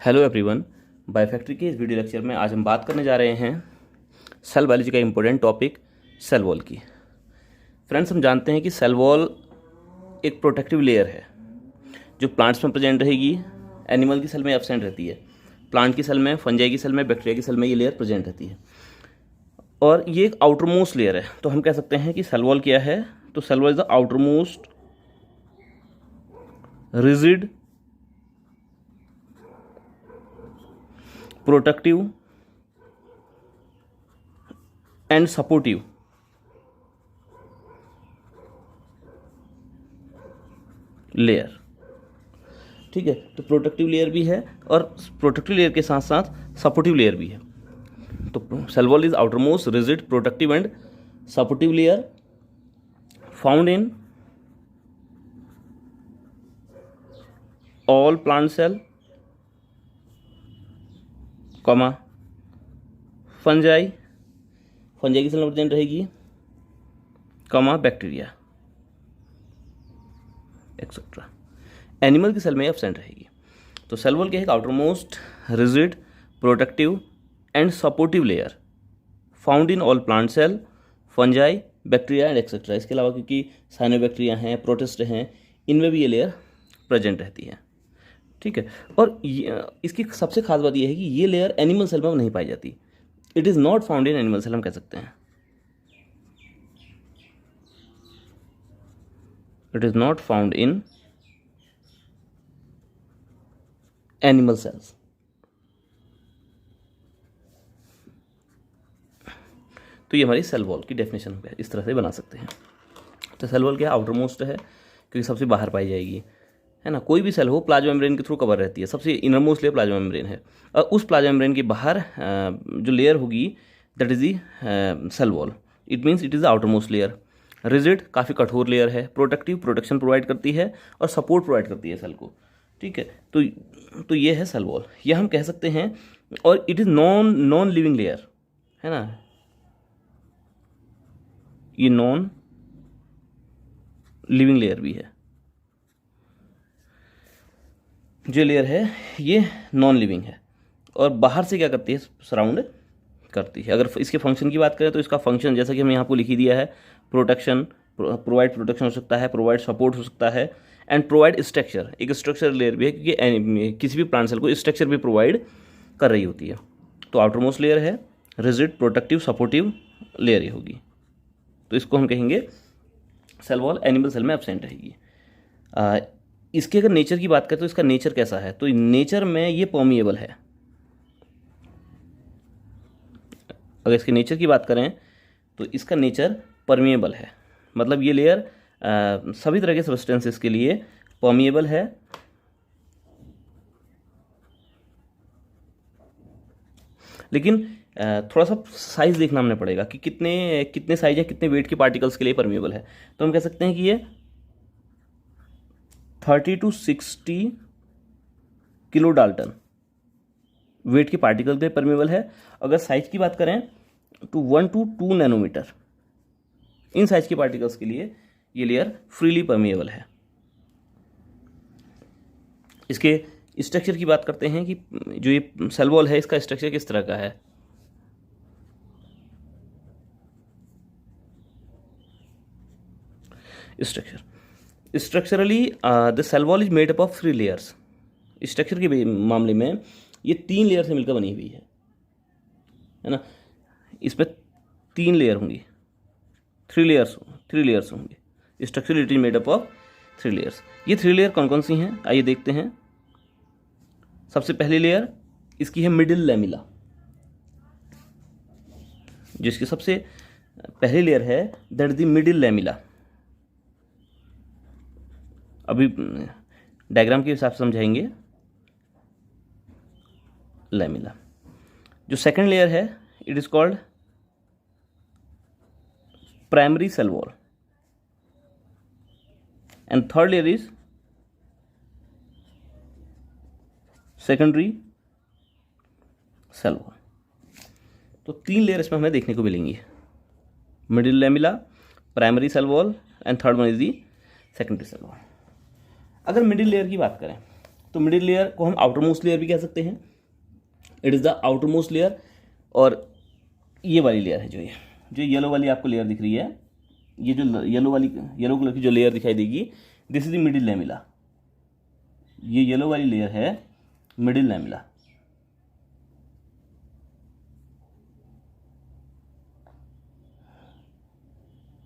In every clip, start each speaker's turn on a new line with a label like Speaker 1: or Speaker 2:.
Speaker 1: Hello everyone, बायोफैक्ट्री के इस video lecture में आज हम बात करने जा रहे हैं सेल बायोलॉजी का इम्पोर्टेंट टॉपिक सेल वॉल की। फ्रेंड्स, हम जानते हैं कि सेल वॉल एक प्रोटेक्टिव लेयर है जो प्लांट्स में प्रेजेंट रहेगी, एनिमल की सेल में एब्सेंट रहती है, प्लांट की सेल में, फंजाई की सेल में, बैक्टीरिया की सेल में ये लेयर प्रेजेंट रहती है और ये एक आउटर मोस्ट लेयर है। तो हम कह सकते हैं कि सेल वॉल क्या है, तो cell wall is the outermost rigid protective and supportive layer. ठीक है, तो प्रोटेक्टिव लेयर भी है और प्रोटेक्टिव लेयर के साथ साथ सपोर्टिव लेयर भी है। तो cell wall is outermost rigid protective and supportive layer found in all plant cell, comma fungi की सेल में प्रेजेंट रहेगी, कॉमा बैक्टीरिया एक्सेट्रा, एनिमल की सेल में एब्सेंट रहेगी। तो सेल वॉल क्या है? Outermost rigid protective and supportive layer found in all plant cell, fungi, bacteria and etcetera. इसके अलावा क्योंकि साइनोबैक्टीरिया हैं, प्रोटिस्ट हैं, इनमें भी ये लेयर प्रेजेंट रहती है। ठीक है, और इसकी सबसे खास बात यह है कि ये लेयर एनिमल सेल में नहीं पाई जाती। It is not found in animal cell, हम कह सकते हैं। It is not found in animal cells. तो ये हमारी सेल वॉल की डेफिनेशन है, इस तरह से बना सकते हैं। तो सेल वॉल क्या है? आउटर मोस्ट है क्योंकि सबसे बाहर पाई जाएगी, है ना। कोई भी सेल हो प्लाज्मा मेम्ब्रेन के थ्रू कवर रहती है, सबसे inner most layer plasma membrane है और उस प्लाज्मा मेम्ब्रेन के बाहर जो लेयर होगी that is the cell wall. It means it is the outermost layer. Rigid काफ़ी कठोर लेयर है, प्रोटेक्टिव प्रोटेक्शन प्रोवाइड करती है और सपोर्ट प्रोवाइड करती है सेल को। ठीक है, तो ये है सेल वॉल, यह हम कह सकते हैं। और it is non living layer, है ना। ये नॉन लिविंग लेयर भी है। जो लेयर है ये नॉन लिविंग है और बाहर से क्या करती है? सराउंड करती है। अगर इसके फंक्शन की बात करें तो इसका फंक्शन जैसा कि हमने यहाँ को लिख ही दिया है, प्रोटेक्शन, प्रोवाइड प्रोटेक्शन हो सकता है, प्रोवाइड सपोर्ट हो सकता है एंड प्रोवाइड स्ट्रक्चर। एक स्ट्रक्चर लेयर भी है क्योंकि किसी भी प्लांट सेल को स्ट्रक्चर भी प्रोवाइड कर रही होती है। तो आउटर मोस्ट लेयर है रिजिड प्रोटेक्टिव सपोर्टिव लेयर ही होगी। तो इसको हम कहेंगे सेल वॉल एनिमल सेल में एब्सेंट रहेगी। इसके अगर नेचर की बात करें तो इसका नेचर कैसा है? तो नेचर में ये परमिएबल है। अगर इसके नेचर की बात करें तो इसका नेचर परमिएबल है, मतलब ये लेयर सभी तरह के सब्सटेंसेस के लिए परमिएबल है। लेकिन थोड़ा सा साइज देखना हमने पड़ेगा कि कितने साइज या कितने वेट के पार्टिकल्स के लिए परमिएबल है। तो हम कह सकते हैं कि ये 30 to 60 किलो डाल्टन वेट के पार्टिकल के परमिएबल है। अगर साइज की बात करें तो 1 to 2 नैनोमीटर, इन साइज के पार्टिकल्स के लिए ये लेयर फ्रीली परमिएबल है। इसके स्ट्रक्चर की बात करते हैं कि जो ये सेल वॉल है इसका स्ट्रक्चर किस तरह का है। Structurally the cell wall is made up of 3 layers. Structure के मामले में ये 3 लेयर से मिलकर बनी हुई है ना। इसमें 3 लेयर होंगी, 3 लेयर्स होंगी। Structure it is made up of 3 layers. ये 3 लेयर कौन कौन सी हैं आइए देखते हैं। सबसे पहली लेयर इसकी है मिडिल लैमिला, जिसकी सबसे पहली लेयर है that is the middle lamella. अभी डायग्राम के हिसाब से समझाएंगे। लैमिला। जो सेकंड लेयर है it is called primary cell wall and third layer is secondary cell wall. तो 3 लेयर इसमें हमें देखने को मिलेंगी, middle lamella, primary cell wall and third one is the secondary cell wall. अगर मिडिल लेयर की बात करें तो मिडिल लेयर को हम आउटर मोस्ट लेयर भी कह सकते हैं, it is the outermost layer. और ये वाली लेयर है जो येलो वाली आपको लेयर दिख रही है, ये जो येलो कलर की जो लेयर दिखाई देगी, this is the middle lamella. ये येलो वाली लेयर है मिडिल लैमेला।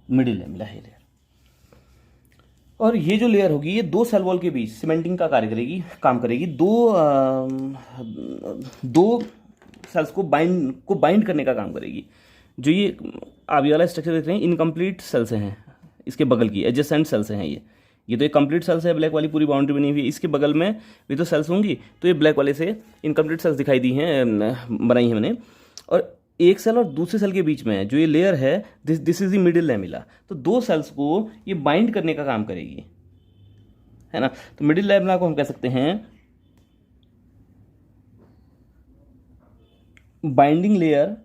Speaker 1: मिडिल लैमेला है लेयर। और ये जो लेयर होगी ये दो सेल वॉल के बीच सीमेंटिंग का काम करेगी। दो सेल्स को बाइंड करने का काम करेगी। जो ये आगे वाला स्ट्रक्चर देख रहे हैं, इनकम्प्लीट सेल्स हैं, इसके बगल की एडजेसेंट सेल्स हैं ये तो एक कंप्लीट सेल्स है, ब्लैक वाली पूरी बाउंड्री बनी हुई है, इसके बगल में भी तो सेल्स होंगी, तो ये ब्लैक वाले से इनकम्प्लीट सेल्स दिखाई दी हैं, बनाई हैं मैंने। और एक सेल और दूसरे सेल के बीच में जो ये लेयर है, this is the middle lamella. तो दो सेल्स को ये बाइंड करने का काम करेगी, है ना। तो मिडिल लैमेला को हम कह सकते हैं binding layer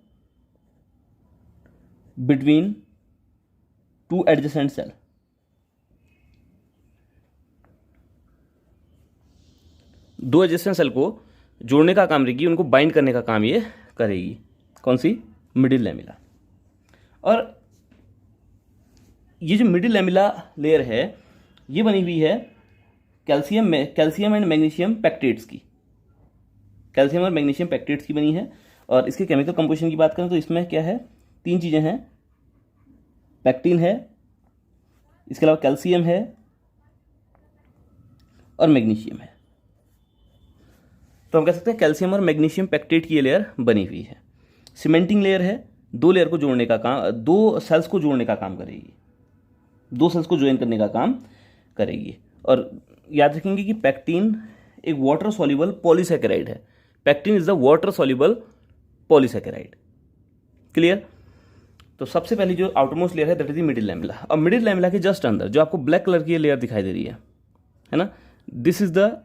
Speaker 1: between two adjacent cell. दो एडजेसेंट सेल को जोड़ने का काम करेगी, उनको बाइंड करने का काम ये करेगी। कौन सी? Middle lamella. और ये जो मिडिल लैमेला लेयर है ये बनी हुई है कैल्शियम एंड मैग्नीशियम पैक्टेट्स की। कैल्शियम और मैग्नीशियम पैक्टेट्स की बनी है। और इसके केमिकल कंपोजिशन की बात करें तो इसमें क्या है, तीन चीज़ें हैं, पैक्टिन है, इसके अलावा कैल्शियम है और मैग्नीशियम है। तो हम कह सकते हैं कैल्शियम और मैग्नीशियम पैक्टेट की ये लेयर बनी हुई है। सीमेंटिंग लेयर है, दो लेयर को जोड़ने का काम, दो सेल्स को जोड़ने का काम करेगी, दो सेल्स को ज्वाइन करने का काम करेगी। और याद रखेंगे कि पैक्टिन एक वाटर सॉल्युबल पॉलीसैकेराइड है। Pectin is the water soluble polysaccharide. Clear? तो सबसे पहली जो आउटरमोस्ट लेयर है that is the middle lamella. और मिडिल लैमेला के जस्ट अंदर जो आपको ब्लैक कलर की लेयर दिखाई दे रही है ना, दिस इज द,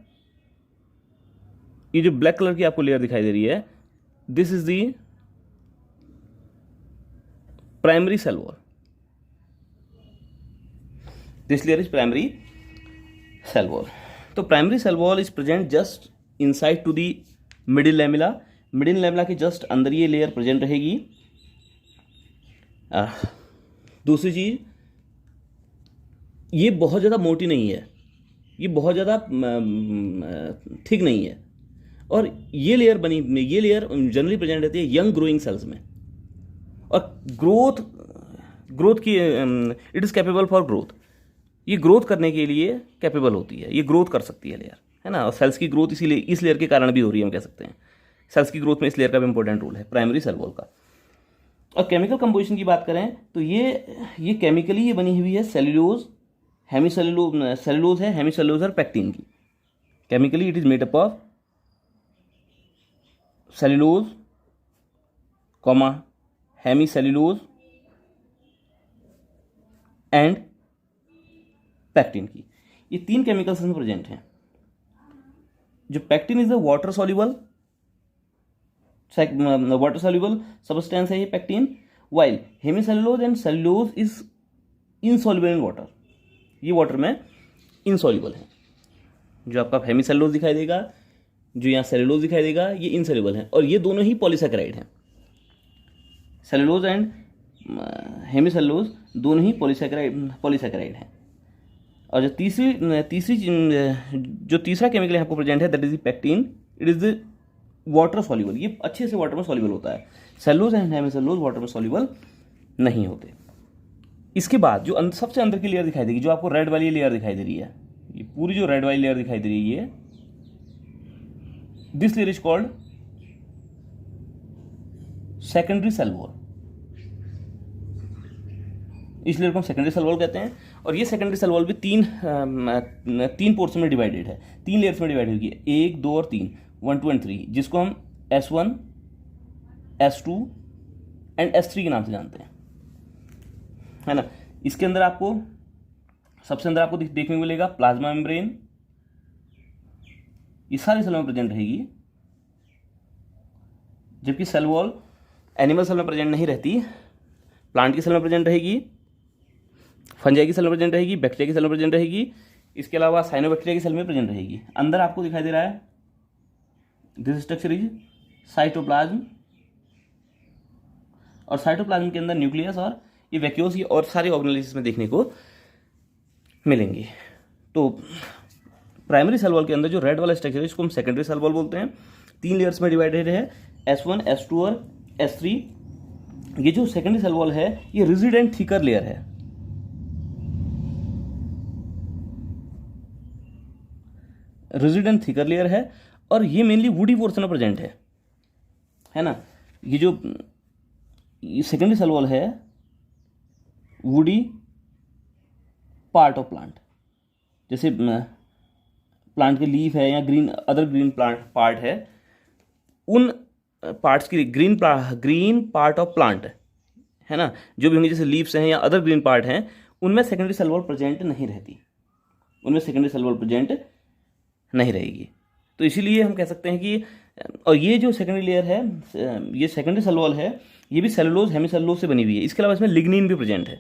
Speaker 1: ये जो ब्लैक कलर की आपको लेयर दिखाई दे रही है, this is the primary cell wall. This layer is primary cell wall. तो primary cell wall is present just inside to the middle lamella. Middle lamella के जस्ट अंदर ये लेयर प्रेजेंट रहेगी। दूसरी चीज, ये बहुत ज़्यादा मोटी नहीं है, ये बहुत ज़्यादा थिक नहीं है। और ये लेयर जनरली प्रेजेंट रहती है यंग ग्रोइंग सेल्स में। और ग्रोथ की it is capable for growth. ये ग्रोथ करने के लिए कैपेबल होती है, ये ग्रोथ कर सकती है लेयर, है ना। और सेल्स की ग्रोथ इसीलिए इस लेयर के कारण भी हो रही है, हम कह सकते हैं। सेल्स की ग्रोथ में इस लेयर का भी इंपॉर्टेंट रोल है, प्राइमरी सेल वॉल का। और केमिकल कंपोजिशन की बात करें तो ये केमिकली ये बनी हुई है सेल्यूलोज, सेल्यूलोज है, हेमीसेल्यूलोज और पैक्टिन की। Chemically it is made up of cellulose, hemicellulose and pectin की। ये तीन केमिकल्स में प्रेजेंट हैं। जो pectin is the water soluble substance है ये pectin, while hemicellulose and cellulose is insoluble in water. ये वाटर में इनसॉल्युबल है। जो आपका हेमीसेल्यूलोज दिखाई देगा, जो यहाँ सेल्यूलोज दिखाई देगा, ये इनसॉल्युबल है। और ये दोनों ही पॉलीसैकेराइड हैं। सेल्यूलोज एंड हेमीसेल्यूलोज दोनों ही पॉलीसैकेराइड हैं। और जो तीसरा केमिकल यहाँ पर प्रेजेंट है that is the pectin. It is the water soluble. ये अच्छे से वाटर में सॉल्युबल होता है। सेल्यूलोज एंड हेमीसेल्यूलोज वाटर में सॉल्युबल नहीं होते। इसके बाद जो सबसे अंदर की लेयर दिखाई देगी, जो आपको रेड वाली लेयर दिखाई दे रही है, ये पूरी जो रेड वाली लेयर दिखाई दे रही है, this layer is called secondary cell wall. इस लेयर को हम सेकेंडरी सेल वॉल कहते हैं। और ये सेकेंडरी सेल वॉल भी तीन पोर्शन में डिवाइडेड है, तीन लेयर्स में डिवाइड होगी, 1, 2 और 3, 1, 2 एंड 3, जिसको हम S1, S2 एंड S3 के नाम से जानते हैं, है ना। इसके अंदर आपको सबसे अंदर आपको देखने को मिलेगा प्लाज्मा मेम्ब्रेन। ये सारी सेलों में प्रेजेंट रहेगी। जबकि सेल वॉल एनिमल सेल में प्रेजेंट नहीं रहती, प्लांट की सेल में प्रेजेंट रहेगी, फंजाई की सेल में प्रेजेंट रहेगी, बैक्टीरिया की सेल में प्रेजेंट रहेगी, इसके अलावा साइनोबैक्टीरिया की सेल में प्रेजेंट रहेगी। अंदर आपको दिखाई दे रहा है दिस स्ट्रक्चर इज साइटोप्लाज्म, और साइटोप्लाज्म के अंदर न्यूक्लियस और ये वैक्यूल्स, ये और सारे ऑर्गेनेल्स में देखने को मिलेंगे। तो प्राइमरी सेल वॉल के अंदर जो रेड वाला स्ट्रक्चर है इसको हम सेकेंडरी सेल वॉल बोलते हैं। 3 लेयर्स में डिवाइडेड है, S1, S2 और S3। ये जो सेकेंडरी सेल वॉल है ये रिजिड एंड थिकर लेयर है। रिजिड एंड थिकर लेयर है और ये मेनली वुडी पोर्शन में प्रेजेंट है ना। ये जो सेकेंडरी सेल वॉल है वुडी पार्ट ऑफ प्लांट, जैसे प्लांट के लीफ है या अदर ग्रीन प्लांट पार्ट है, उन पार्ट्स की ग्रीन पार्ट ऑफ प्लांट है ना, जो भी होंगे जैसे लीव्स हैं या अदर ग्रीन पार्ट हैं, उनमें सेकेंडरी सेल वॉल प्रेजेंट नहीं रहती, उनमें सेकेंडरी सेल वॉल प्रेजेंट नहीं रहेगी। तो इसीलिए हम कह सकते हैं कि, और ये जो सेकेंडरी लेयर है, ये सेकेंडरी सेल वॉल है, ये भी सेलुलोज हेमीसेलुलोज से बनी हुई है। इसके अलावा इसमें लिग्निन भी प्रेजेंट है।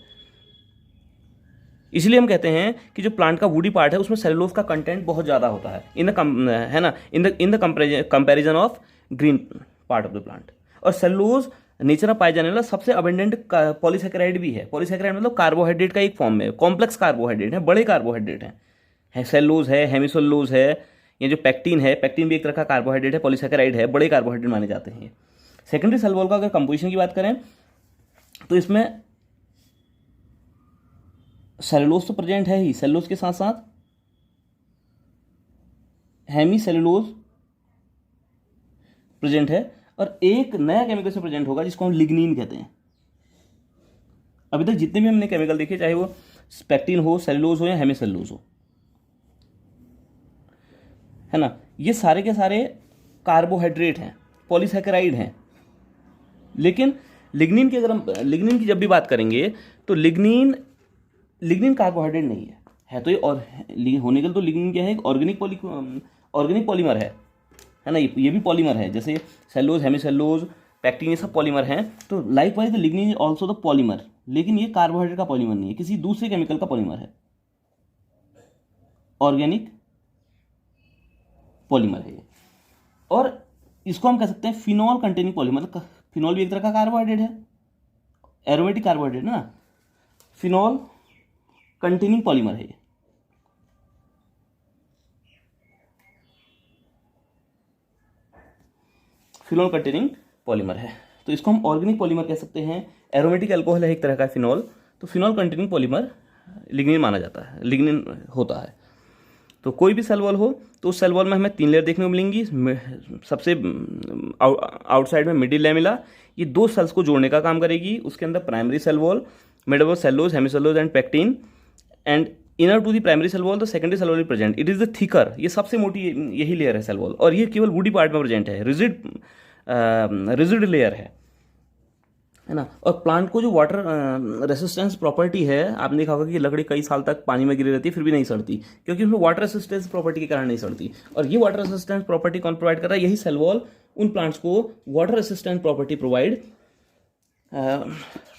Speaker 1: इसलिए हम कहते हैं कि जो प्लांट का वुडी पार्ट है उसमें सेलुलोज का कंटेंट बहुत ज़्यादा होता है in the comparison of green part of the plant. और सेलुलोज नेचर में पाए जाने वाला सबसे अबेंडेंट पॉलीसेकेराइड भी है। पॉलीसेकेराइड मतलब कार्बोहाइड्रेट का एक फॉर्म में, कॉम्प्लेक्स कार्बोहाइड्रेट है, बड़े कार्बोहाइड्रेट हैं। सेलुलोज है, हेमीसेलुलोज है, ये जो पैक्टिन है, पैक्टिन भी एक तरह का कार्बोहाइड्रेट है, पॉलीसेकेराइड है, बड़े कार्बोहाइड्रेट माने जाते हैं। सेकेंडरी सेल वॉल का अगर कंपोजिशन की बात करें तो इसमें सेलुलोज तो प्रेजेंट है ही, सेलुलोज के साथ साथ हेमी सेलुलोज प्रेजेंट है, और एक नया केमिकल से प्रेजेंट होगा जिसको हम लिग्निन कहते हैं। अभी तक जितने भी हमने केमिकल देखे, चाहे वो पैक्टिन हो, सेलुलोज हो या हेमी सेलुलोज हो, है ना, ये सारे के सारे कार्बोहाइड्रेट हैं, पॉलीसैकेराइड हैं। लेकिन लिग्निन की, अगर हम लिग्निन की जब भी बात करेंगे तो लिग्निन कार्बोहाइड्रेट नहीं है तो ये, और होने के लिए तो लिग्निन क्या है, एक ऑर्गेनिक पॉलीमर है ना, ये भी पॉलीमर है। जैसे सेलुलोज, हेमीसेलुलोज, पैक्टिन, ये सब पॉलीमर हैं। तो likewise the lignin is also the polymer, लेकिन ये कार्बोहाइड्रेट का पॉलीमर नहीं है, किसी दूसरे केमिकल का पॉलीमर है, ऑर्गेनिक पॉलीमर है ये। और इसको हम कह सकते हैं फिनॉल कंटेनिंग पॉलीमर, मतलब फिनॉल भी एक तरह का कार्बोहाइड्रेट है, एरोमेटिक कार्बोहाइड्रेट है ना, फिनॉल कंटेनिंग पॉलीमर है ये। फिनॉल कंटेनिंग पॉलीमर है, तो इसको हम ऑर्गेनिक पॉलीमर कह सकते हैं। एरोमेटिक अल्कोहल है एक तरह का फिनॉल, तो फिनॉल कंटेनिंग पॉलीमर लिग्निन माना जाता है, लिग्निन होता है। तो कोई भी सेल वॉल हो तो उस सेल वॉल में हमें 3 लेयर देखने को मिलेंगी। सबसे आउटसाइड में मिडिल लैमेला, ये 2 सेल्स को जोड़ने का काम करेगी। उसके अंदर primary cell wall made up of cellulose, hemicellulose and pectin, and inner to the primary cell wall the secondary cell wall is present, it is the thicker, ये सबसे मोटी यही लेयर है सेल वॉल, और ये केवल वुडी पार्ट में present है, रिजिड लेयर है ना। और प्लांट को जो वाटर रेसिस्टेंस प्रॉपर्टी है, आपने देखा होगा कि लकड़ी कई साल तक पानी में गिरी रहती है फिर भी नहीं सड़ती, क्योंकि उसमें वाटर रेसिस्टेंस प्रॉपर्टी के कारण नहीं सड़ती। और ये वाटर रेसिस्टेंस प्रॉपर्टी कौन प्रोवाइड कर रहा है, यही सेल वॉल उन प्लांट्स को वाटर रेसिस्टेंस प्रॉपर्टी प्रोवाइड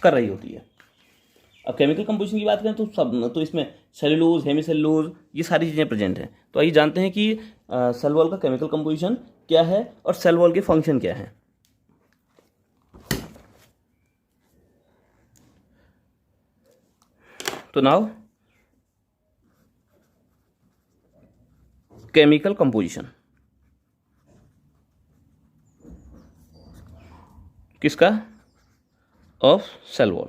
Speaker 1: कर रही होती है। अब केमिकल कंपोजिशन की बात करें तो इसमें सेलुलोज, हेमीसेलुलोज, ये सारी चीज़ें प्रेजेंट हैं। तो आइए जानते हैं कि सेल वॉल का केमिकल कंपोजिशन क्या है और सेल वॉल के फंक्शन क्या है। तो नाउ केमिकल कंपोजिशन किसका, of cell wall.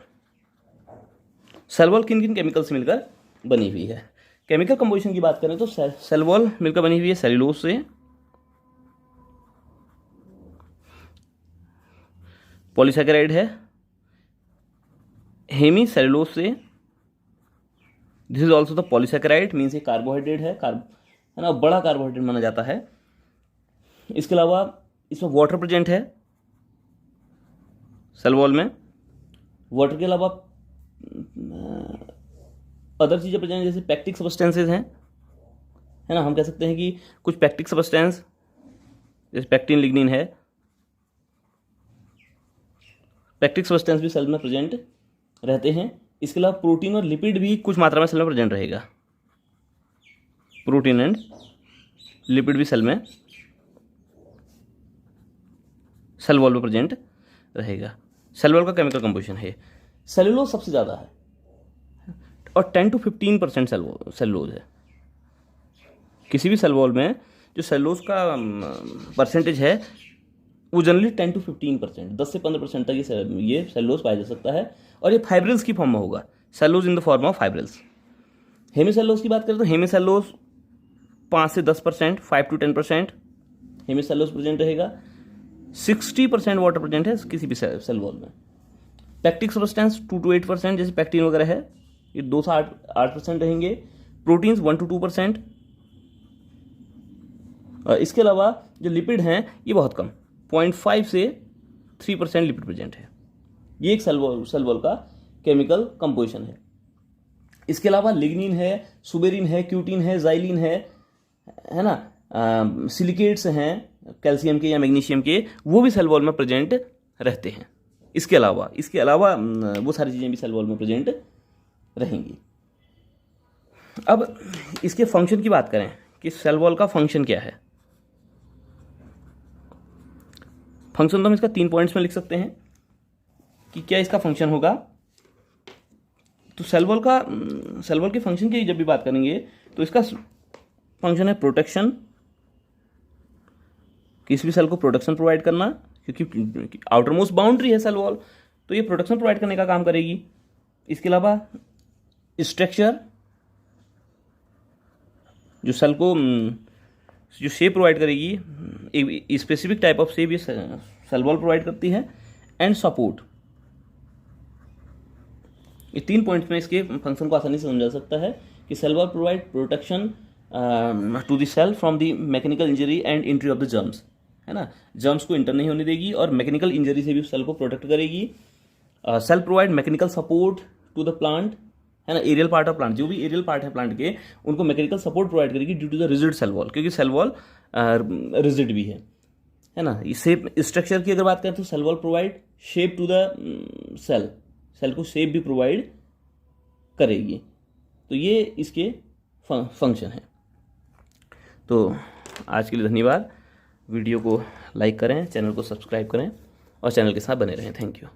Speaker 1: Cell wall किन किन केमिकल से मिलकर बनी हुई है। केमिकल कंपोजिशन की बात करें तो सेल वॉल मिलकर बनी हुई है सेलुलोज से, पॉलीसैकेराइड है, हेमी सेलुलोज से, this is also the polysaccharide, means ये कार्बोहाइड्रेट है ना, बड़ा कार्बोहाइड्रेट माना जाता है। इसके अलावा इसमें वाटर प्रेजेंट है सेल वॉल में। वाटर के अलावा अदर चीज़ें प्रेजेंट जैसे पैक्टिक सब्सटेंसेज हैं, है ना। हम कह सकते हैं कि कुछ पैक्टिक सब्सटेंस जैसे पैक्टिन, लिग्निन है, पैक्टिक सब्सटेंस भी सेल में प्रेजेंट रहते हैं। इसके अलावा प्रोटीन और लिपिड भी कुछ मात्रा में सेल में प्रेजेंट रहेगा। प्रोटीन एंड लिपिड भी सेल में, सेल वॉल में प्रेजेंट रहेगा। सेल वॉल का केमिकल कंपोजिशन है, सेलुलोज सबसे ज़्यादा है और 10 to 15% सेलुलोज है। किसी भी सेल वॉल में जो सेलुलोज का परसेंटेज है वो जनरली 10 to 15%, 10 से 15% तक ये सेलुलोज पाया जा सकता है और ये फाइब्रिल्स की फॉर्म में होगा, cellulose in the form of fibrils. Hemicellulose की बात करें तो हेमीसेलुलोज 5 से 10%, 5 to 10% हेमीसेलुलोज प्रेजेंट रहेगा। 60% वाटर प्रेजेंट है किसी भी सेल वॉल में। पैक्टिक सब्सटेंस 2 to 8%, जैसे पैक्टिन वगैरह है, ये 2 से 8% रहेंगे। Proteins 1 to 2%। इसके अलावा जो लिपिड हैं ये बहुत कम, 0.5 से 3% लिपिड प्रेजेंट है। ये एक सेल वॉल का केमिकल कंपोजिशन है। इसके अलावा लिग्निन है, सुबेरिन है, क्यूटिन है, जाइलिन है ना, सिलिकेट्स हैं कैल्शियम के या मैग्नीशियम के, वो भी सेल वॉल में प्रेजेंट रहते हैं। इसके अलावा वो सारी चीज़ें भी सेल वॉल में प्रेजेंट रहेंगी। अब इसके फंक्शन की बात करें कि सेल वॉल का फंक्शन क्या है। फंक्शन तो हम इसका 3 पॉइंट्स में लिख सकते हैं कि क्या इसका फंक्शन होगा। तो सेल वॉल के फंक्शन की जब भी बात करेंगे तो इसका फंक्शन है प्रोटेक्शन, किसी भी सेल को प्रोटेक्शन प्रोवाइड करना, क्योंकि आउटर मोस्ट बाउंड्री है सेल वॉल, तो ये प्रोटेक्शन प्रोवाइड करने का काम करेगी। इसके अलावा स्ट्रक्चर, जो सेल को जो शेप प्रोवाइड करेगी, एक स्पेसिफिक टाइप ऑफ शेप ये सेल वॉल प्रोवाइड करती है, एंड सपोर्ट। ये 3 पॉइंट्स में इसके फंक्शन को आसानी से समझा सकता है कि cell wall provide protection to the cell from the mechanical injury and entry of the germs, है ना, जर्म्स को इंटर नहीं होने देगी और मैकेनिकल इंजरी से भी सेल को प्रोटेक्ट करेगी। Cell provide mechanical support to the plant, है ना, एरियल पार्ट ऑफ प्लांट, जो भी एरियल पार्ट है प्लांट के, उनको मैकेनिकल सपोर्ट प्रोवाइड करेगी due to the rigid cell wall, क्योंकि सेल वॉल रिजिड भी है ना। शेप स्ट्रक्चर की अगर बात करें तो cell wall provide shape to the cell को शेप भी प्रोवाइड करेगी। तो ये इसके फंक्शन है। तो आज के लिए धन्यवाद। वीडियो को लाइक करें, चैनल को सब्सक्राइब करें और चैनल के साथ बने रहें। Thank you.